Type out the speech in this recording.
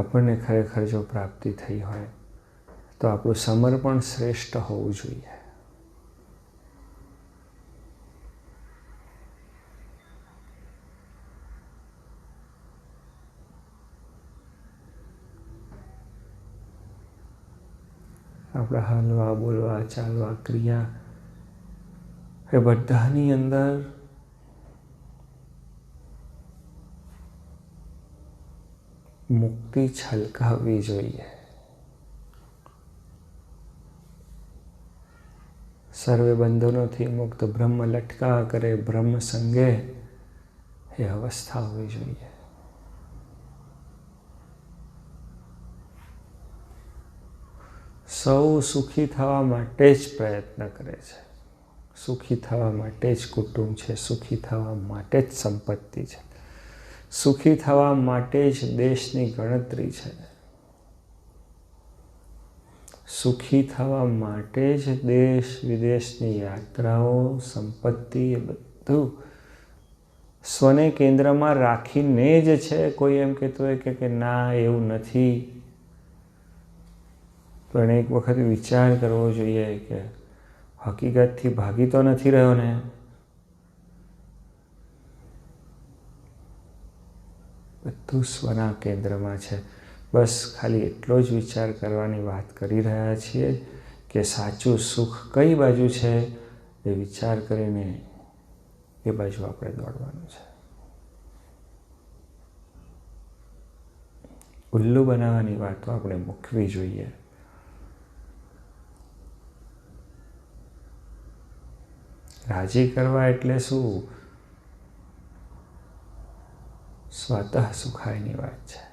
આપણને ખરેખર જો પ્રાપ્તિ થઈ હોય તો આપણું સમર્પણ શ્રેષ્ઠ હોવું જોઈએ. આપણા હાલવા, બોલવા, ચાલવા, ક્રિયા એ બધાની અંદર મુક્તિ છલકાવવી જોઈએ. સર્વે બંધનોથી મુક્ત બ્રહ્મ લટકા કરે બ્રહ્મ સંગે એ અવસ્થા હોવી જોઈએ. સૌ સુખી થવા માટે જ પ્રયત્ન કરે છે. સુખી થવા માટે જ કુટુંબ છે. સુખી થવા માટે જ સંપત્તિ છે. સુખી થવા માટે જ દેશની ગણતરી છે. સુખી થવા માટે જ દેશ વિદેશની યાત્રાઓ, સંપત્તિ એ બધું સ્વને કેન્દ્રમાં રાખીને જ છે. કોઈ એમ કહેતું હોય કે ના એવું નથી, પણ એક વખત વિચાર કરવો જોઈએ કે હકીકતથી ભાગી તો નથી રહ્યો ને. બધું સ્વના કેન્દ્રમાં છે. બસ ખાલી એટલો જ વિચાર કરવાની વાત કરી રહ્યા છીએ કે સાચું સુખ કઈ બાજુ છે એ વિચાર કરીને એ બાજુ આપણે દોડવાનું છે. ઉલ્લુ બનાવવાની વાતો આપણે મૂકવી જોઈએ. રાજી કરવા એટલે શું? સ્વતઃ સુખાયની વાત છે.